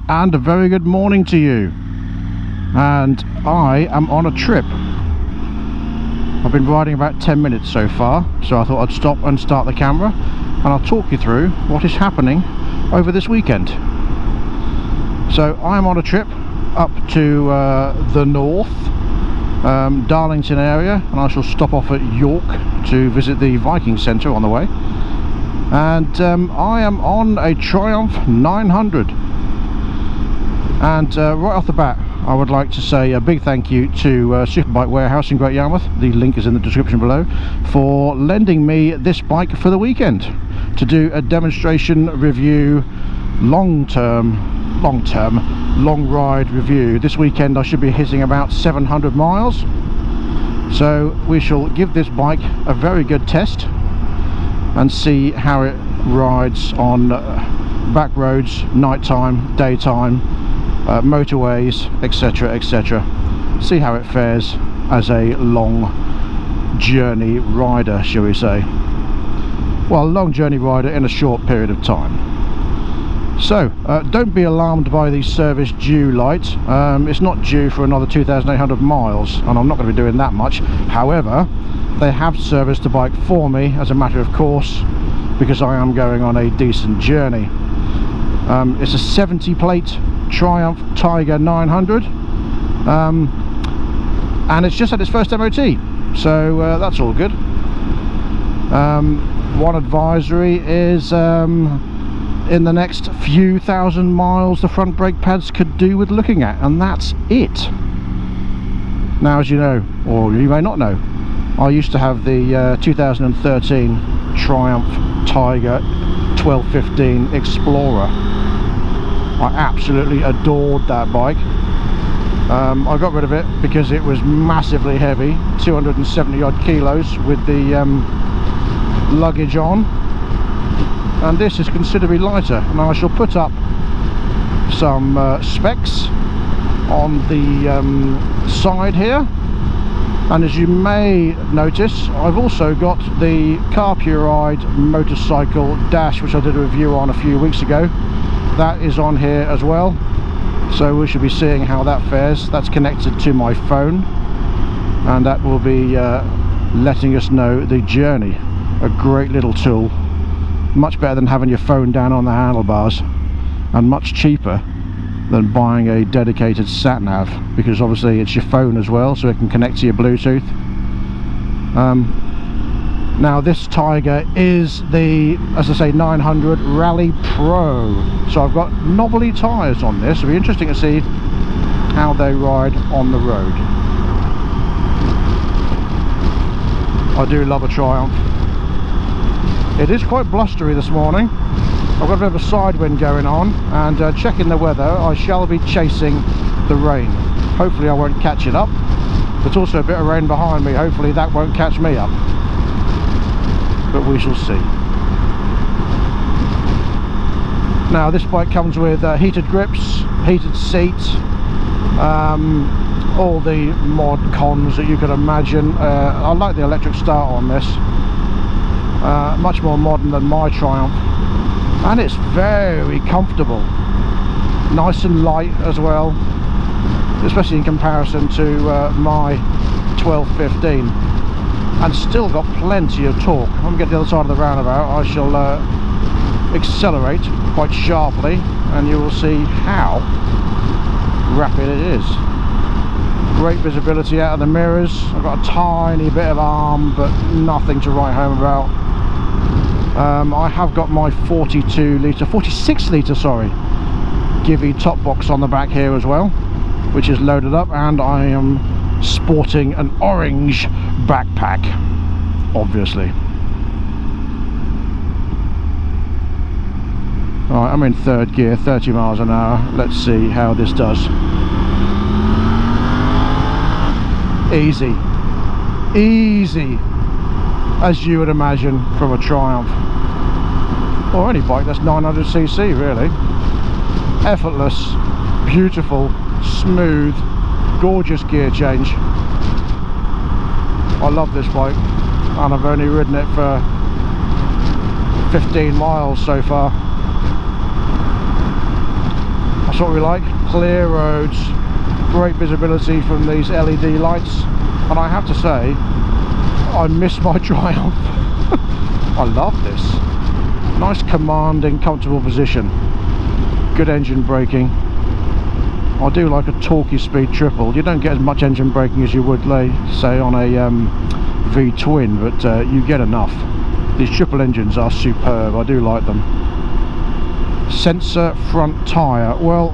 and a very good morning to you. And I am on a trip. I've been riding about 10 minutes so far, so I thought I'd stop and start the camera and I'll talk you through what is happening over this weekend. So I'm on a trip up to the north, Darlington area, and I shall stop off at York to visit the Viking Centre on the way. And I am on a Triumph 900. And right off the bat, I would like to say a big thank you to Superbike Warehouse in Great Yarmouth, the link is in the description below, for lending me this bike for the weekend to do a demonstration review, long ride review. This weekend I should be hitting about 700 miles, so we shall give this bike a very good test and see how it rides on back roads, nighttime, daytime, motorways, etc, etc. See how it fares as a long journey rider, shall we say. Well, a long journey rider in a short period of time. So don't be alarmed by the service due light. It's not due for another 2,800 miles, and I'm not going to be doing that much. However, they have serviced the bike for me as a matter of course, because I am going on a decent journey. It's a 70 plate Triumph Tiger 900, and it's just had its first MOT, so that's all good. One advisory is in the next few thousand miles the front brake pads could do with looking at, and that's it. Now, as you know, or you may not know, I used to have the 2013 Triumph Tiger 1215 Explorer. I absolutely adored that bike. I got rid of it because it was massively heavy, 270 odd kilos with the luggage on, and this is considerably lighter. Now I shall put up some specs on the side here, and as you may notice, I've also got the Carpuride motorcycle dash, which I did a review on a few weeks ago. That is on here as well, so we should be seeing how that fares. That's connected to my phone, and that will be letting us know the journey. A great little tool, much better than having your phone down on the handlebars, and much cheaper than buying a dedicated sat nav, because obviously it's your phone as well, so it can connect to your Bluetooth. Now this Tiger is the, as I say, 900 Rally Pro, so I've got knobbly tyres on this. It'll be interesting to see how they ride on the road. I do love a Triumph. It is quite blustery this morning. I've got a bit of a side wind going on, and checking the weather, I shall be chasing the rain. Hopefully I won't catch it up. There's also a bit of rain behind me, hopefully that won't catch me up, but we shall see. Now this bike comes with heated grips, heated seats, all the mod cons that you could imagine. I like the electric start on this, much more modern than my Triumph, and it's very comfortable, nice and light as well, especially in comparison to my 1215, and still got plenty of torque. When we get to the other side of the roundabout, I shall accelerate quite sharply, and you will see how rapid it is. Great visibility out of the mirrors. I've got a tiny bit of arm, but nothing to write home about. I have got my 46 litre, sorry, Givey top box on the back here as well, which is loaded up, and I am sporting an orange backpack, obviously. Alright, I'm in third gear, 30 miles an hour. Let's see how this does. Easy, easy, as you would imagine from a Triumph, or any bike that's 900cc really. Effortless, beautiful, smooth, gorgeous gear change. I love this bike, and I've only ridden it for 15 miles so far. I That's what we like. Clear roads, great visibility from these LED lights, and I have to say, I miss my Triumph. I love this. Nice commanding, comfortable position. Good engine braking. I do like a torquey speed triple. You don't get as much engine braking as you would, say, on a V-twin, but you get enough. These triple engines are superb. I do like them. Sensor front tyre. Well,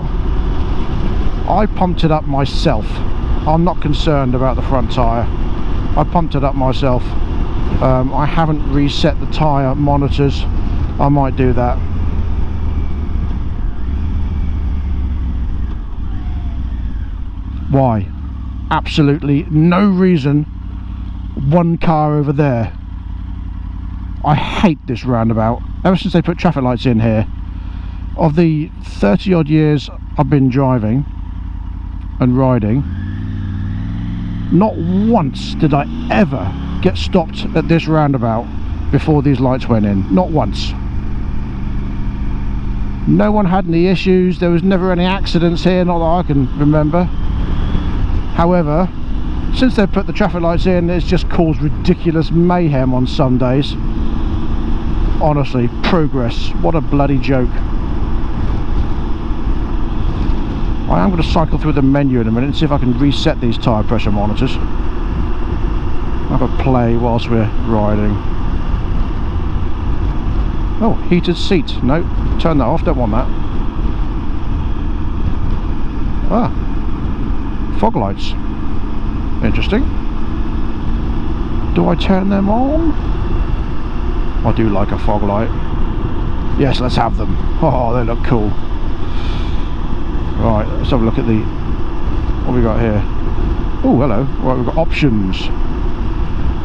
I pumped it up myself. I'm not concerned about the front tyre. I pumped it up myself. I haven't reset the tyre monitors. I might do that. Why? Absolutely no reason. One car over there. I hate this roundabout. Ever since they put traffic lights in here, of the 30 odd years I've been driving and riding, not once did I ever get stopped at this roundabout before these lights went in. Not once. No one had any issues. There was never any accidents here, not that I can remember. However, since they've put the traffic lights in, it's just caused ridiculous mayhem on some days. Honestly, progress. What a bloody joke. I am going to cycle through the menu in a minute and see if I can reset these tyre pressure monitors. Have a play whilst we're riding. Oh, heated seat. No, turn that off, don't want that. Ah, fog lights. Interesting. Do I turn them on? I do like a fog light. Yes, let's have them. Oh, they look cool. Right, let's have a look at the... what we got here? Oh, hello. Right, we've got options.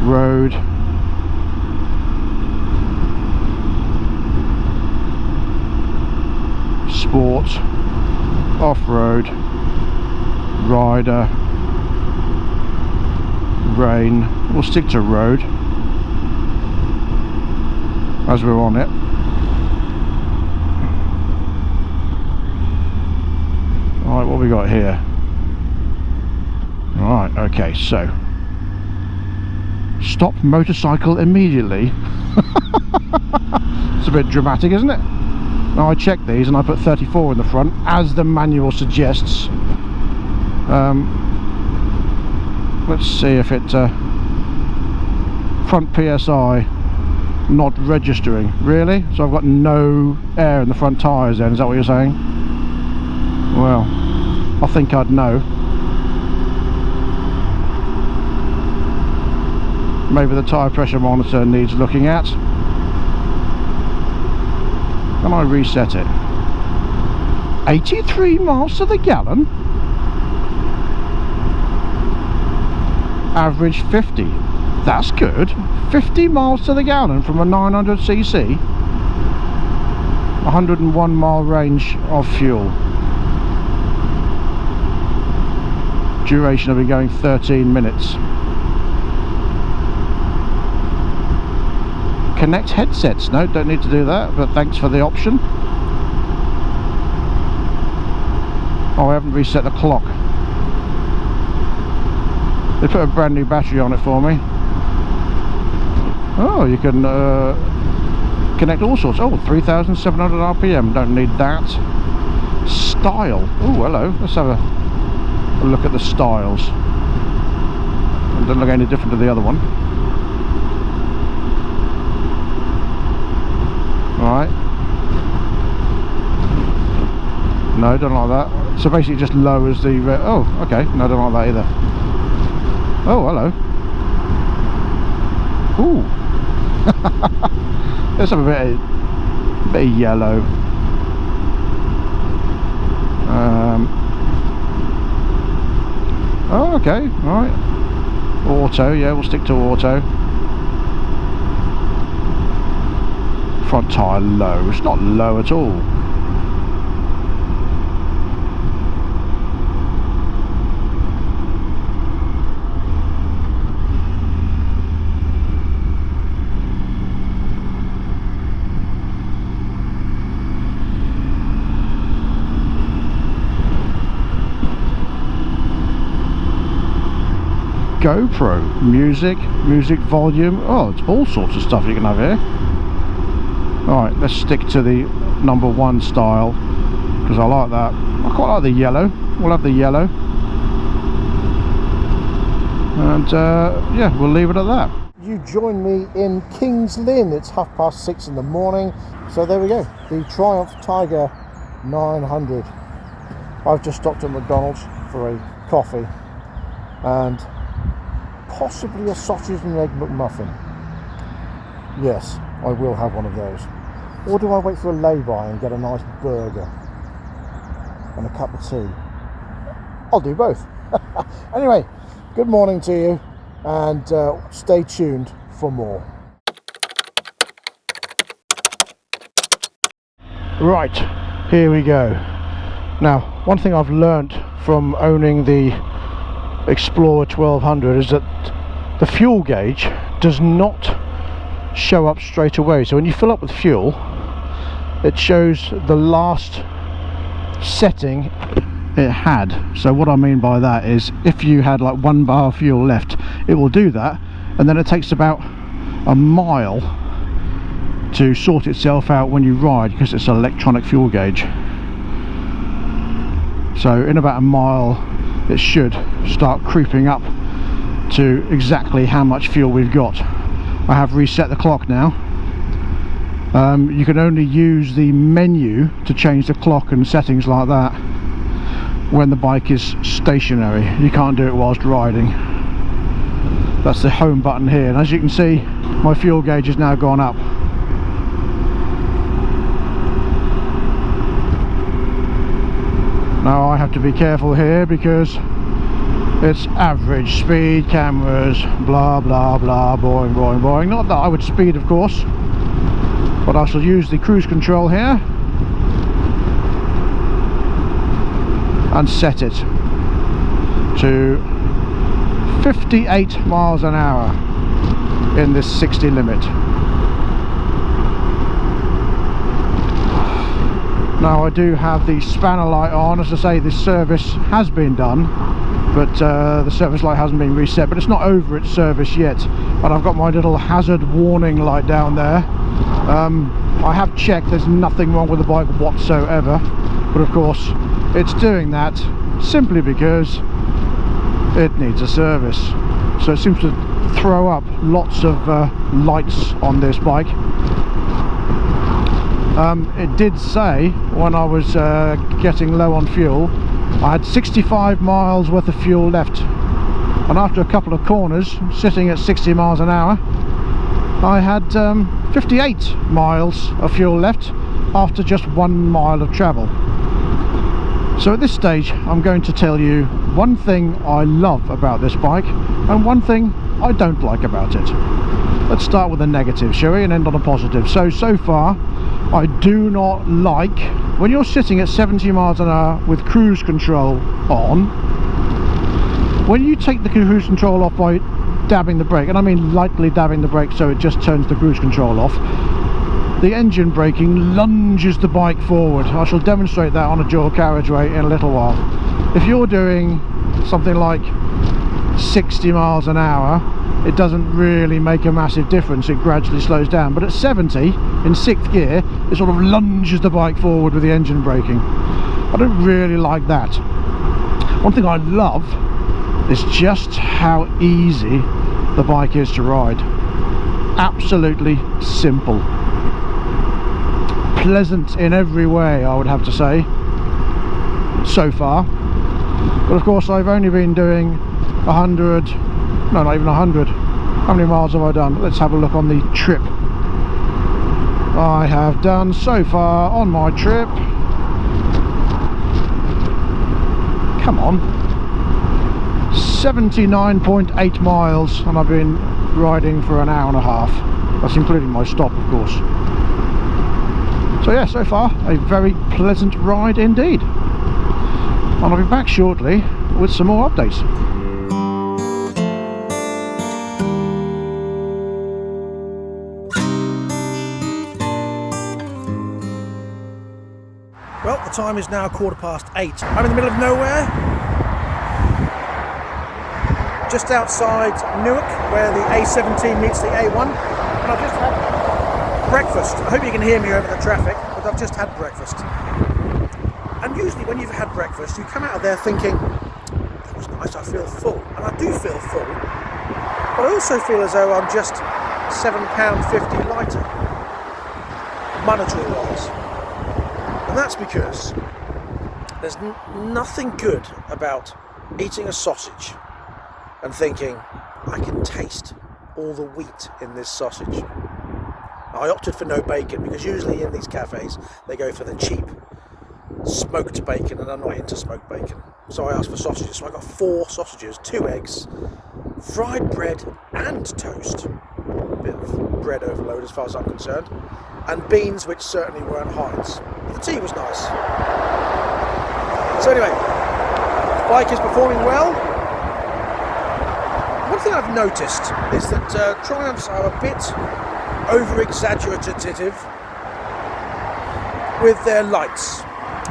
Road. Sport. Off-road. Rider. Rain. We'll stick to road as we're on it. Right, what we got here? Right, okay, so stop motorcycle immediately. It's a bit dramatic, isn't it? Now I checked these and I put 34 in the front, as the manual suggests. Let's see if it front PSI not registering. Really? So I've got no air in the front tyres then, is that what you're saying? Well, I think I'd know. Maybe the tyre pressure monitor needs looking at. Can I reset it? 83 miles to the gallon? Average 50. That's good. 50 miles to the gallon from a 900cc. 101 mile range of fuel. Duration of it going 13 minutes. Connect headsets. No, don't need to do that, but thanks for the option. Oh, I haven't reset the clock. They put a brand new battery on it for me. Oh, you can connect all sorts. Oh, 3,700 RPM. Don't need that. Style. Oh, hello. Let's have a look at the styles. It doesn't look any different to the other one. Right. No, don't like that. So basically it just lowers the... oh, okay. No, don't like that either. Oh, hello. Ooh. Let's have a bit of yellow. Oh, okay. Alright. Auto, yeah, we'll stick to auto. Front tyre low. It's not low at all. GoPro, music volume. Oh, it's all sorts of stuff you can have here. Alright, let's stick to the #1 style because I like that. I quite like the yellow. We'll have the yellow. And yeah, we'll leave it at that. You join me in King's Lynn. It's 6:30 in the morning. So there we go, the Triumph Tiger 900. I've just stopped at McDonald's for a coffee and possibly a sausage and egg McMuffin. Yes, I will have one of those. Or do I wait for a lay-by and get a nice burger and a cup of tea? I'll do both. Anyway, good morning to you, and stay tuned for more. Right, here we go. Now, one thing I've learnt from owning the Explorer 1200 is that the fuel gauge does not show up straight away. So when you fill up with fuel, it shows the last setting it had. So what I mean by that is if you had like 1 bar of fuel left, it will do that, and then it takes about a mile to sort itself out when you ride because it's an electronic fuel gauge. So in about a mile it should start creeping up to exactly how much fuel we've got. I have reset the clock now. You can only use the menu to change the clock and settings like that when the bike is stationary. You can't do it whilst riding. That's the home button here, and as you can see, my fuel gauge has now gone up. Now I have to be careful here because it's average speed, cameras, blah blah blah, boring, boring, boring. Not that I would speed, of course, but I shall use the cruise control here and set it to 58 miles an hour in this 60 limit. Now I do have the spanner light on. As I say, this service has been done, but the service light hasn't been reset, but it's not over its service yet. And I've got my little hazard warning light down there. I have checked, there's nothing wrong with the bike whatsoever, but of course it's doing that simply because it needs a service. So it seems to throw up lots of lights on this bike. It did say when I was getting low on fuel, I had 65 miles worth of fuel left, and after a couple of corners sitting at 60 miles an hour, I had 58 miles of fuel left after just 1 mile of travel. So at this stage I'm going to tell you one thing I love about this bike and one thing I don't like about it. Let's start with the negative, shall we, and end on a positive. So far I do not like when you're sitting at 70 miles an hour with cruise control on, when you take the cruise control off by dabbing the brake, and I mean lightly dabbing the brake so it just turns the cruise control off, the engine braking lunges the bike forward. I shall demonstrate that on a dual carriageway in a little while. If you're doing something like 60 miles an hour, it doesn't really make a massive difference, it gradually slows down, but at 70 in 6th gear it sort of lunges the bike forward with the engine braking. I don't really like that. One thing I love is just how easy the bike is to ride. Absolutely simple, pleasant in every way, I would have to say, so far. But of course I've only been doing 100, no, not even 100. How many miles have I done? Let's have a look on the trip. I have done so far on my trip, come on, 79.8 miles, and I've been riding for an hour and a half. That's including my stop, of course. So yeah, so far a very pleasant ride indeed. And I'll be back shortly with some more updates. Well, the time is now 8:15. I'm in the middle of nowhere. just outside Newark, where the A17 meets the A1, and I've just had breakfast. I hope you can hear me over the traffic, but I've just had breakfast. And usually when you've had breakfast, you come out of there thinking, that was nice, I feel full. And I do feel full, but I also feel as though I'm just £7.50 lighter, monetary wise. And that's because there's nothing good about eating a sausage and thinking, I can taste all the wheat in this sausage. I opted for no bacon because usually in these cafes they go for the cheap smoked bacon, and I'm not into smoked bacon. So I asked for sausages. So I got 4 sausages, 2 eggs, fried bread and toast. A bit of bread overload as far as I'm concerned. And beans, which certainly weren't Heinz. The tea was nice. So anyway, the bike is performing well. One thing I've noticed is that Triumphs are a bit over-exaggerative with their lights.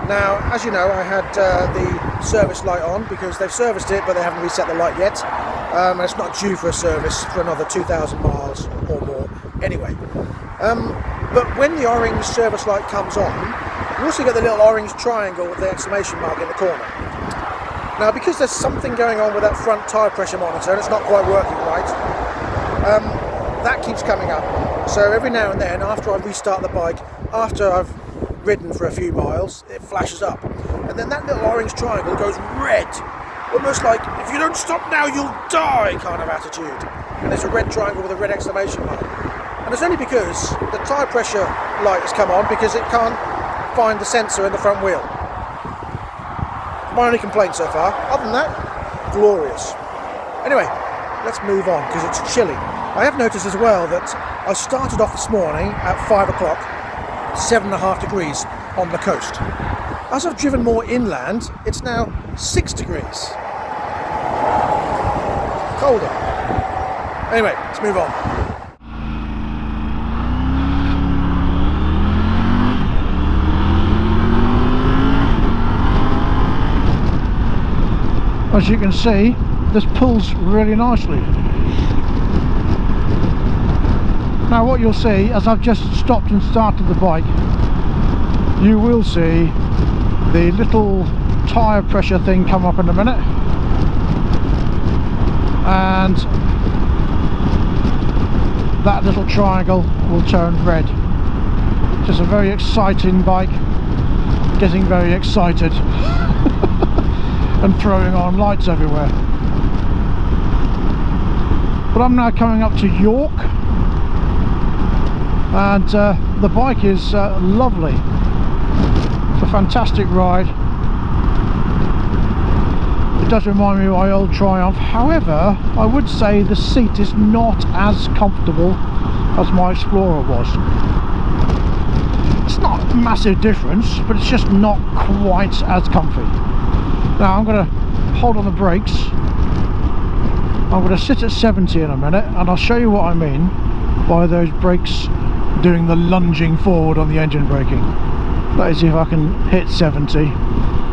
Now, as you know, I had the service light on because they've serviced it, but they haven't reset the light yet. And it's not due for a service for another 2,000 miles or more anyway. But when the orange service light comes on, you also get the little orange triangle with the exclamation mark in the corner. Now, because there's something going on with that front tyre pressure monitor and it's not quite working right, that keeps coming up. So every now and then, after I restart the bike, after I've ridden for a few miles, it flashes up. And then that little orange triangle goes red. Almost like, if you don't stop now, you'll die kind of attitude. And there's a red triangle with a red exclamation mark. And it's only because the tyre pressure light has come on because it can't find the sensor in the front wheel. My only complaint so far. Other than that, glorious. Anyway, let's move on because it's chilly. I have noticed as well that I started off this morning at 5 o'clock, 7.5 degrees on the coast. As I've driven more inland, it's now 6 degrees. Colder. Anyway, let's move on. As you can see, this pulls really nicely. Now what you'll see, as I've just stopped and started the bike, you will see the little tyre pressure thing come up in a minute, and that little triangle will turn red. Just a very exciting bike, getting very excited and throwing on lights everywhere. But I'm now coming up to York, and the bike is lovely. It's a fantastic ride. It does remind me of my old Triumph. However, I would say the seat is not as comfortable as my Explorer was. It's not a massive difference, but it's just not quite as comfy. Now I'm going to hold on the brakes. I'm going to sit at 70 in a minute, and I'll show you what I mean by those brakes doing the lunging forward on the engine braking. Let's see if I can hit 70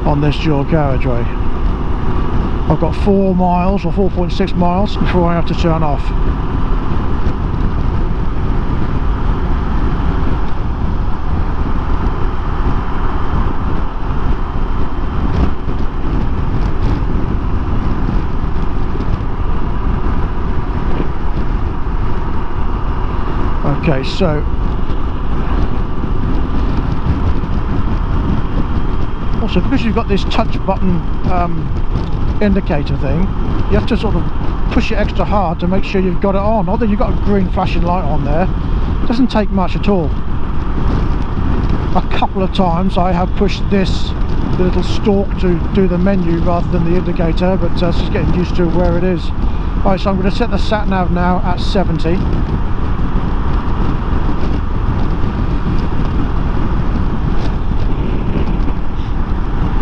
on this dual carriageway. I've got 4 miles or 4.6 miles before I have to turn off. Okay, so also because you've got this touch button indicator thing, you have to sort of push it extra hard to make sure you've got it on. Although you've got a green flashing light on there, it doesn't take much at all. A couple of times I have pushed the little stalk to do the menu rather than the indicator, but just getting used to where it is. Right, so I'm going to set the sat nav now at 70.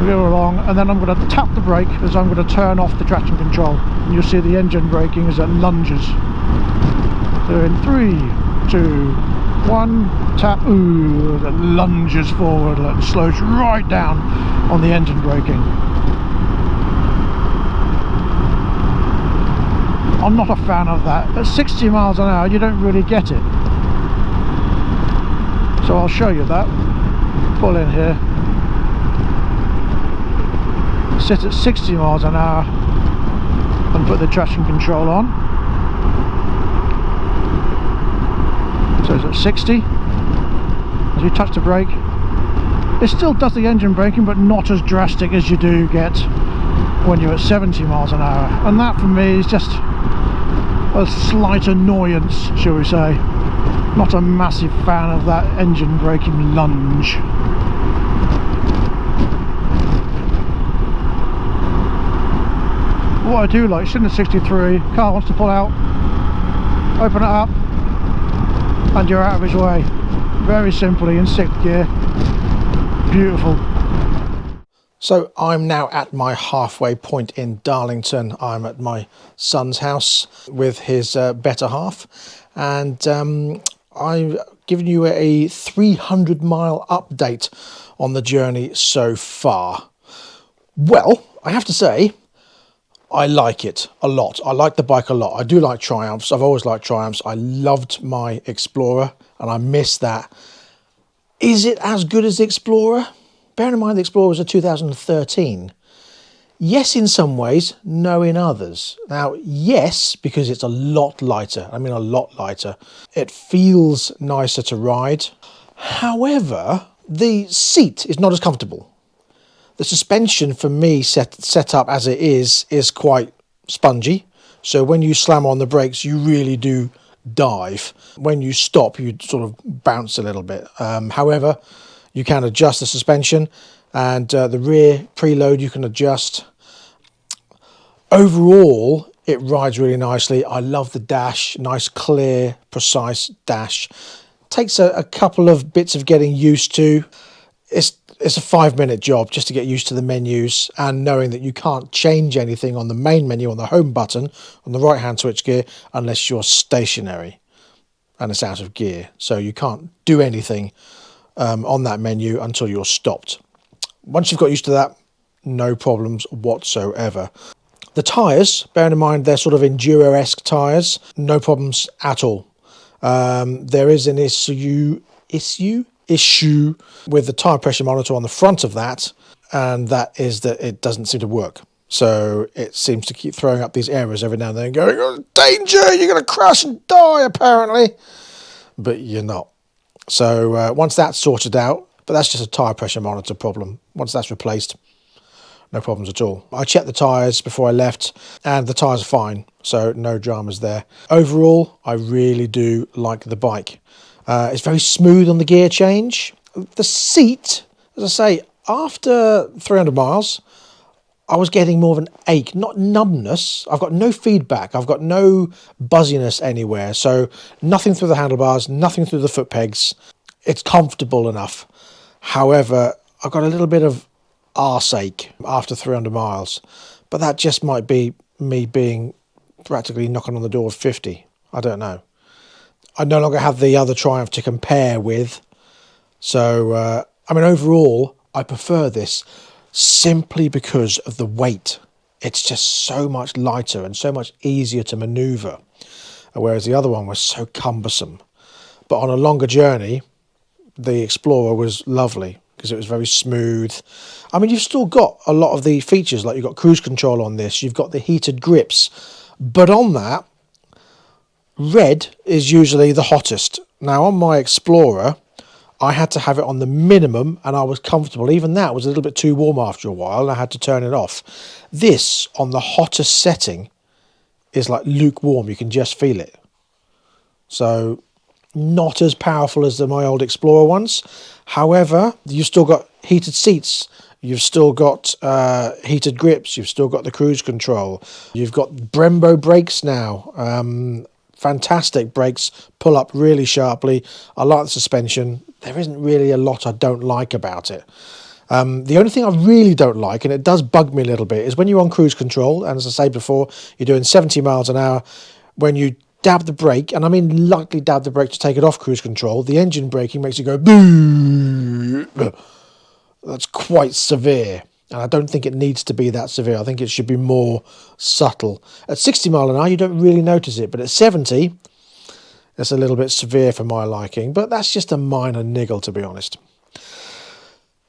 Go along, and then I'm going to tap the brake as I'm going to turn off the traction control, and you'll see the engine braking as it lunges. So in 3, 2, 1, tap. Ooh, it lunges forward, it slows right down on the engine braking. I'm not a fan of that. At 60 miles an hour you don't really get it. So I'll show you that. Pull in here, sit at 60 miles an hour and put the traction control on. So it's at 60. As you touch the brake, it still does the engine braking, but not as drastic as you do get when you're at 70 miles an hour. And that for me is just a slight annoyance, shall we say. Not a massive fan of that engine braking lunge. What I do like, sitting at 63, car wants to pull out, open it up, and you're out of his way. Very simply in 6th gear. Beautiful. So I'm now at my halfway point in Darlington. I'm at my son's house with his better half, and I've given you a 300-mile update on the journey so far. Well, I have to say, I like it a lot. I like the bike a lot. I do like Triumphs. I've always liked Triumphs. I loved my Explorer and I miss that. Is it as good as the Explorer? Bear in mind the Explorer was a 2013. Yes, in some ways, no in others. Now, yes, because it's a lot lighter. I mean, a lot lighter. It feels nicer to ride. However, the seat is not as comfortable. The suspension for me set up as it is quite spongy. So when you slam on the brakes, you really do dive. When you stop, you sort of bounce a little bit. However, you can adjust the suspension, and the rear preload you can adjust. Overall, it rides really nicely. I love the dash, nice, clear, precise dash. Takes a couple of bits of getting used to. It's a 5-minute job just to get used to the menus and knowing that you can't change anything on the main menu on the home button on the right hand switch gear unless you're stationary and it's out of gear. So you can't do anything on that menu until you're stopped. Once you've got used to that, no problems whatsoever. The tyres, bearing in mind they're sort of Enduro-esque tyres, no problems at all. There is an issue with the tyre pressure monitor on the front of that, and that is that it doesn't seem to work. So it seems to keep throwing up these errors every now and then going, oh, danger, you're going to crash and die apparently, but you're not. So once that's sorted out, but that's just a tyre pressure monitor problem. Once that's replaced, no problems at all. I checked the tyres before I left and the tyres are fine, so no dramas there. Overall, I really do like the bike. It's very smooth on the gear change. The seat, as I say, after 300 miles, I was getting more of an ache, not numbness. I've got no feedback. I've got no buzziness anywhere. So nothing through the handlebars, nothing through the foot pegs. It's comfortable enough. However, I've got a little bit of arse ache after 300 miles. But that just might be me being practically knocking on the door of 50. I don't know. I no longer have the other Triumph to compare with. So, I mean, overall, I prefer this simply because of the weight. It's just so much lighter and so much easier to maneuver, whereas the other one was so cumbersome. But on a longer journey, the Explorer was lovely because it was very smooth. I mean, you've still got a lot of the features, like you've got cruise control on this, you've got the heated grips, but on that, red is usually the hottest. Now on my Explorer, I had to have it on the minimum and I was comfortable. Even that was a little bit too warm after a while and I had to turn it off. This, on the hottest setting, is like lukewarm. You can just feel it. So, not as powerful as my old Explorer ones. However, you've still got heated seats. You've still got heated grips. You've still got the cruise control. You've got Brembo brakes now. Fantastic brakes, pull up really sharply. I like the suspension. There isn't really a lot I don't like about it. The only thing I really don't like, and it does bug me a little bit, is when you're on cruise control, and as I say before, you're doing 70 miles an hour, when you dab the brake, and I mean lightly dab the brake to take it off cruise control, the engine braking makes you go boo. That's quite severe. And I don't think it needs to be that severe. I think it should be more subtle. At 60 mile an hour, you don't really notice it, but at 70, it's a little bit severe for my liking, but that's just a minor niggle, to be honest.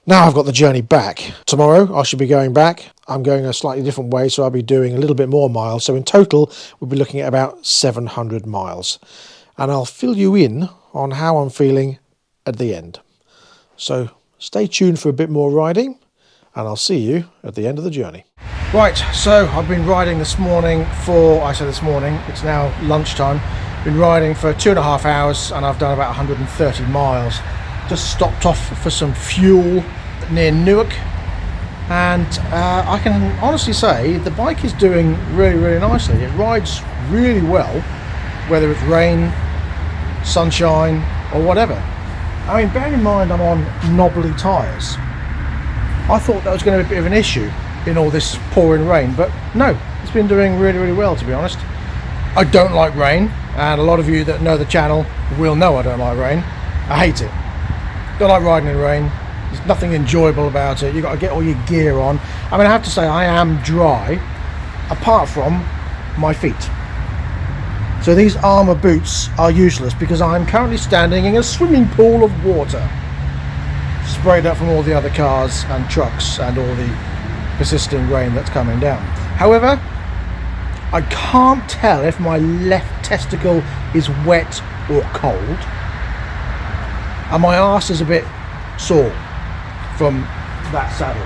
Now I've got the journey back. Tomorrow I should be going back. I'm going a slightly different way, so I'll be doing a little bit more miles. So in total, we'll be looking at about 700 miles. And I'll fill you in on how I'm feeling at the end. So stay tuned for a bit more riding, and I'll see you at the end of the journey. Right, so I've been riding this morning it's now lunchtime. Been riding for 2.5 hours, and I've done about 130 miles. Just stopped off for some fuel near Newark, and I can honestly say the bike is doing really, really nicely. It rides really well, whether it's rain, sunshine, or whatever. I mean, bearing in mind I'm on knobbly tyres, I thought that was going to be a bit of an issue in all this pouring rain, but no, it's been doing really, really well, to be honest. I don't like rain, and a lot of you that know the channel will know I don't like rain. I hate it. Don't like riding in rain. There's nothing enjoyable about it. You've got to get all your gear on. I mean, I have to say I am dry apart from my feet. So these armour boots are useless because I'm currently standing in a swimming pool of water, sprayed up from all the other cars and trucks and all the persisting rain that's coming down. However, I can't tell if my left testicle is wet or cold. And my arse is a bit sore from that saddle.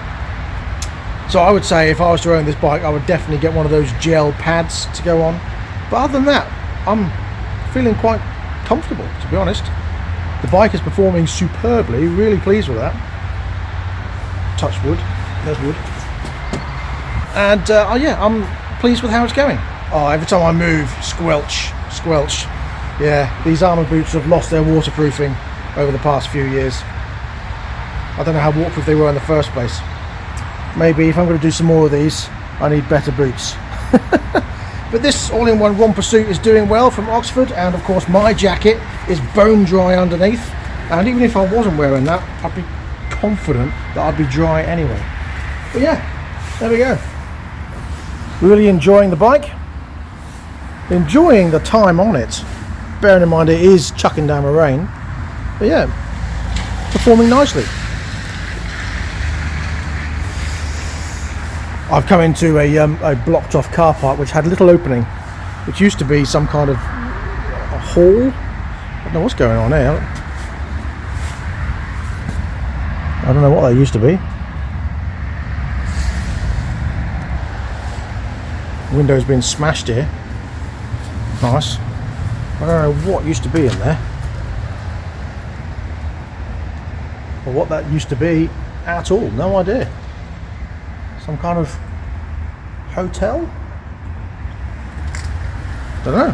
So I would say if I was to own this bike, I would definitely get one of those gel pads to go on. But other than that, I'm feeling quite comfortable, to be honest. The bike is performing superbly, really pleased with that. Touch wood, there's wood. And yeah, I'm pleased with how it's going. Oh, every time I move, squelch, squelch. Yeah, these armour boots have lost their waterproofing over the past few years. I don't know how waterproof they were in the first place. Maybe if I'm going to do some more of these, I need better boots. But this all-in-one romper suit is doing well from Oxford, and of course my jacket is bone dry underneath, and even if I wasn't wearing that, I'd be confident that I'd be dry anyway. But yeah, there we go. Really enjoying the bike, enjoying the time on it, bearing in mind it is chucking down the rain. But yeah, performing nicely. I've come into a blocked off car park which had a little opening, which used to be some kind of a hall. I don't know what's going on here. I don't know what that used to be. Window's been smashed here. Nice. I don't know what used to be in there, or what that used to be at all. No idea. Some kind of hotel? Don't know.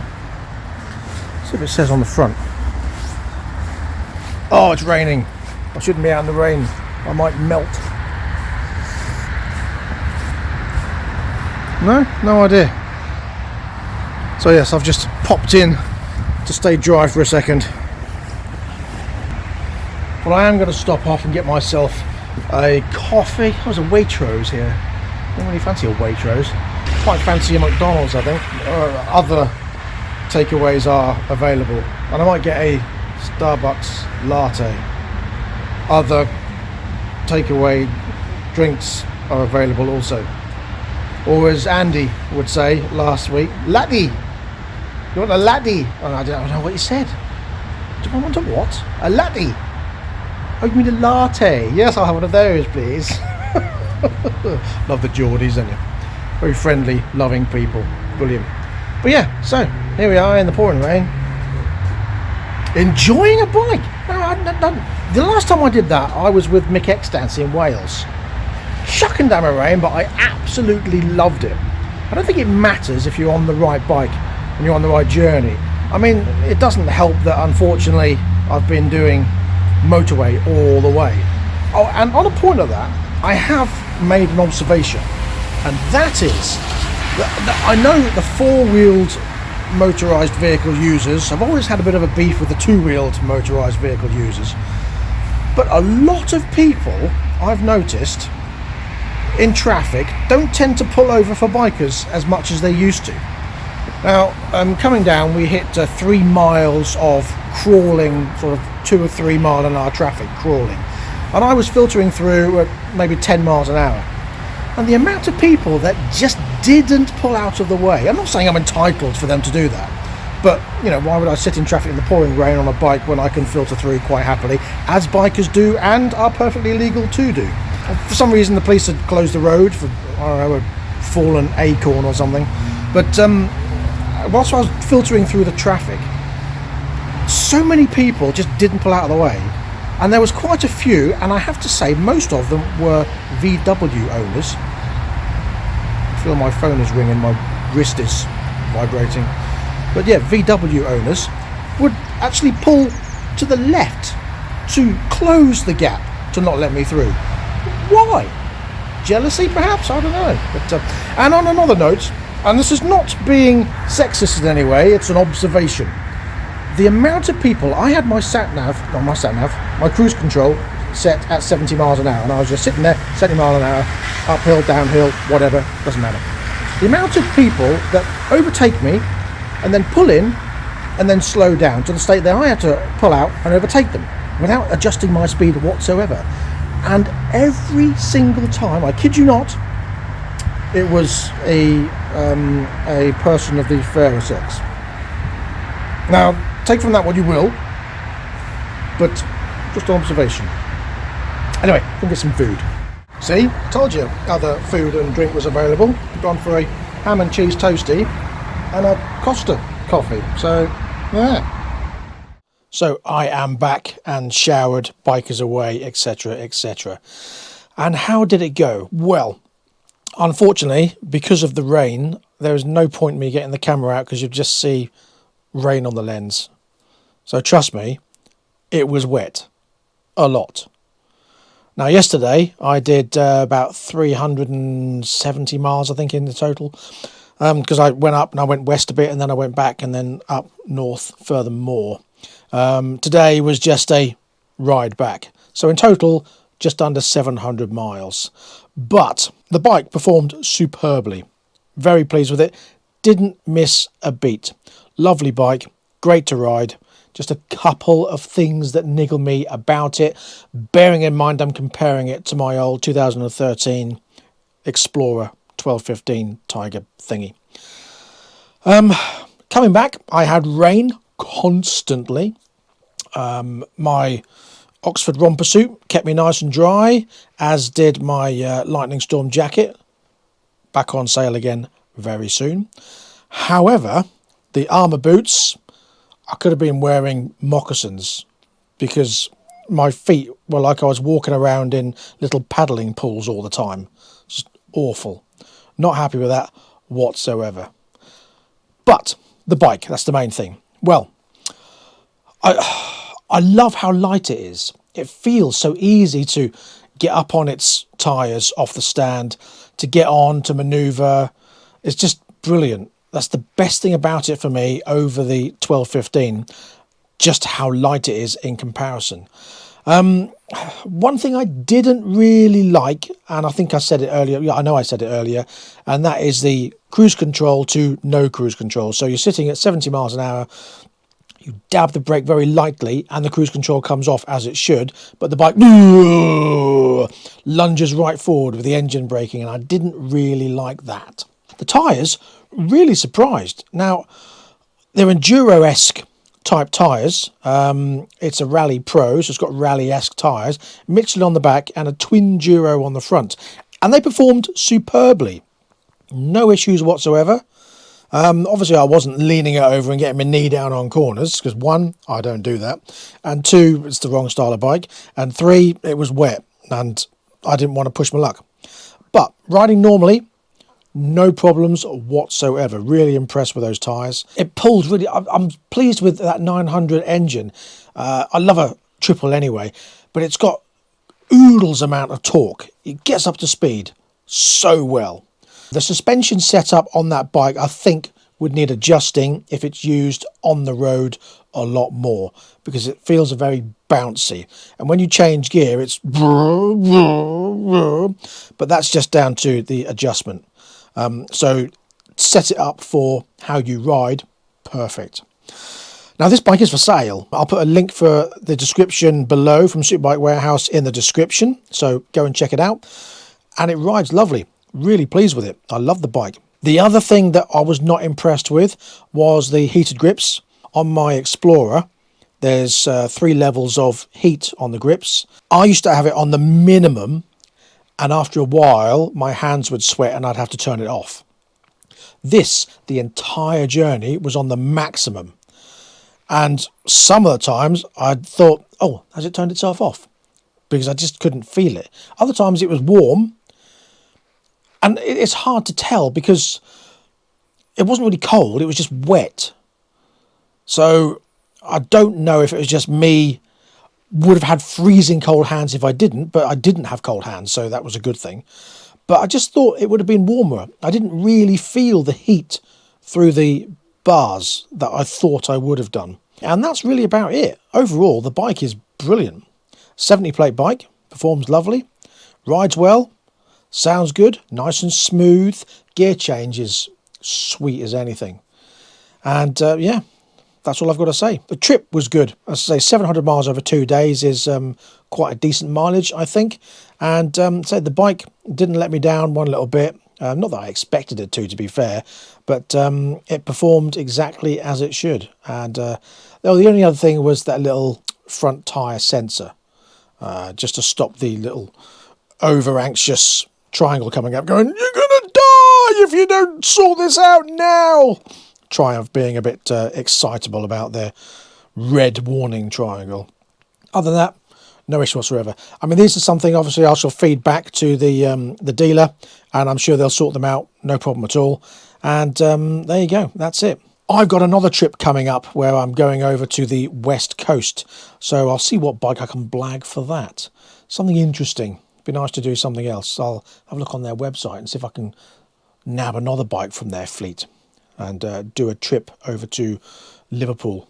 Let's see if it says on the front. Oh, it's raining. I shouldn't be out in the rain. I might melt. No idea. So yes, I've just popped in to stay dry for a second. Well, I am going to stop off and get myself a coffee. There's a Waitrose here. I don't really fancy a Waitrose. Quite fancy a McDonald's, I think. Other takeaways are available, and I might get a Starbucks latte. Other takeaway drinks are available also. Or as Andy would say last week, laddie. You want a laddie? Oh, I don't know what you said. Do I want a what? A laddie. Oh, you mean a latte? Yes, I'll have one of those, please. Love the Geordies, don't you? Very friendly, loving people. Brilliant. But yeah, so here we are in the pouring rain, enjoying a bike. The last time I did that, I was with Mick Extance in Wales. Chucking down the rain, but I absolutely loved it. I don't think it matters if you're on the right bike and you're on the right journey. I mean, it doesn't help that unfortunately I've been doing motorway all the way. Oh, and on a point of that, I have made an observation, and that is that I know that the four-wheeled motorised vehicle users, I've always had a bit of a beef with the two-wheeled motorised vehicle users, but a lot of people I've noticed in traffic don't tend to pull over for bikers as much as they used to. Now, coming down, we hit 3 miles of crawling, sort of 2 or 3 mile an hour traffic crawling, and I was filtering through at maybe 10 miles an hour. And the amount of people that just didn't pull out of the way. I'm not saying I'm entitled for them to do that, but you know, why would I sit in traffic in the pouring rain on a bike when I can filter through quite happily, as bikers do and are perfectly legal to do. For some reason the police had closed the road for, I don't know, a fallen acorn or something, but whilst I was filtering through the traffic, so many people just didn't pull out of the way. And there was quite a few, and I have to say most of them were VW owners. I feel my phone is ringing, my wrist is vibrating. But yeah, VW owners would actually pull to the left to close the gap to not let me through. Why? Jealousy perhaps? I don't know. But, and on another note, and this is not being sexist in any way, it's an observation. The amount of people, I had my my cruise control set at 70 miles an hour, and I was just sitting there, 70 miles an hour, uphill, downhill, whatever, doesn't matter. The amount of people that overtake me and then pull in and then slow down to the state that I had to pull out and overtake them without adjusting my speed whatsoever. And every single time, I kid you not, it was a person of the fairer sex. Now, take from that what you will, but just an observation. Anyway, we'll get some food. See, told you other food and drink was available. Gone for a ham and cheese toastie and a Costa coffee. So, yeah. So I am back and showered, bikers away, etc., etc. And how did it go? Well, unfortunately, because of the rain, there is no point in me getting the camera out because you'll just see rain on the lens. So trust me, it was wet. A lot. Now yesterday I did about 370 miles I think in the total, because I went up and I went west a bit and then I went back and then up north furthermore. Today was just a ride back. So in total just under 700 miles. But the bike performed superbly. Very pleased with it. Didn't miss a beat. Lovely bike, great to ride. Just a couple of things that niggle me about it, bearing in mind I'm comparing it to my old 2013 Explorer 1215 Tiger thingy. Coming back, I had rain constantly. My Oxford romper suit kept me nice and dry, as did my Lightning Storm jacket. Back on sale again very soon. However, the armour boots, I could have been wearing moccasins because my feet were like I was walking around in little paddling pools all the time. Just awful. Not happy with that whatsoever. But the bike, that's the main thing. Well, I love how light it is. It feels so easy to get up on its tyres off the stand, to get on, to manoeuvre. It's just brilliant. That's the best thing about it for me over the 1215, just how light it is in comparison. One thing I didn't really like, and I think I said it earlier, yeah, I know I said it earlier, and that is the cruise control to no cruise control. So you're sitting at 70 miles an hour, you dab the brake very lightly and the cruise control comes off as it should, but the bike lunges right forward with the engine braking, and I didn't really like that. The tyres, really surprised. Now, they're Enduro-esque type tyres. It's a Rally Pro, so it's got Rally-esque tyres, Michelin on the back and a twin Duro on the front. And they performed superbly. No issues whatsoever. Obviously, I wasn't leaning it over and getting my knee down on corners, because one, I don't do that. And two, it's the wrong style of bike. And three, it was wet and I didn't want to push my luck. But riding normally, no problems whatsoever. Really impressed with those tyres. It pulls really. I'm pleased with that 900 engine. I love a triple anyway, but it's got oodles amount of torque. It gets up to speed so well. The suspension setup on that bike, I think, would need adjusting if it's used on the road a lot more, because it feels very bouncy. And when you change gear, it's but that's just down to the adjustment. So set it up for how you ride. Perfect. Now this bike is for sale. I'll put a link for the description below from Superbike Warehouse in the description, so go and check it out. And it rides lovely. Really pleased with it. I love the bike. The other thing that I was not impressed with was the heated grips. On my Explorer, there's 3 levels of heat on the grips. I used to have it on the minimum, and after a while my hands would sweat and I'd have to turn it off. This, the entire journey, was on the maximum. And some of the times I'd thought, oh, has it turned itself off? Because I just couldn't feel it. Other times it was warm. And it's hard to tell because it wasn't really cold, it was just wet. So I don't know if it was just me. Would have had freezing cold hands if I didn't, but I didn't have cold hands, so that was a good thing. But I just thought it would have been warmer. I didn't really feel the heat through the bars that I thought I would have done. And that's really about it. Overall, the bike is brilliant. 70 plate bike, performs lovely, rides well, sounds good, nice and smooth, gear change is sweet as anything. And yeah, that's all I've got to say. The trip was good. As I say, 700 miles over 2 days is quite a decent mileage, I think. And so the bike didn't let me down one little bit. Not that I expected it to be fair, but it performed exactly as it should. And the only other thing was that little front tyre sensor, just to stop the little over-anxious triangle coming up going, "You're gonna die if you don't sort this out now." Triumph being a bit excitable about their red warning triangle. Other than that, no issue whatsoever. I mean, these are something obviously I shall feed back to the dealer, and I'm sure they'll sort them out, no problem at all. And there you go, that's it. I've got another trip coming up where I'm going over to the West Coast, so I'll see what bike I can blag for that. Something interesting. Be nice to do something else. I'll have a look on their website and see if I can nab another bike from their fleet and do a trip over to Liverpool.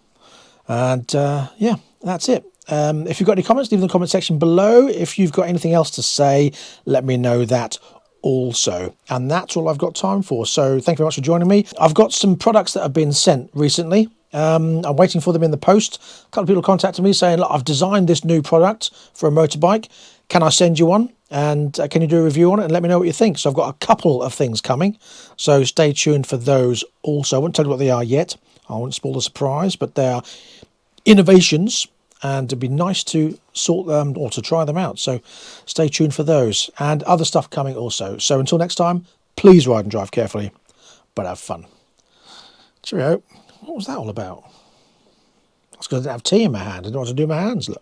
And yeah, that's it. If you've got any comments, leave them in the comment section below. If you've got anything else to say, let me know that also. And that's all I've got time for. So thank you very much for joining me. I've got some products that have been sent recently. I'm waiting for them in the post. A couple of people contacted me saying, look, I've designed this new product for a motorbike. Can I send you one? And can you do a review on it and let me know what you think? So I've got a couple of things coming. So stay tuned for those also. I won't tell you what they are yet. I won't spoil the surprise, but they are innovations and it'd be nice to sort them or to try them out. So stay tuned for those and other stuff coming also. So until next time, please ride and drive carefully, but have fun. Cheerio. What was that all about? That's because I didn't have tea in my hand. I didn't know what to do with my hands, look.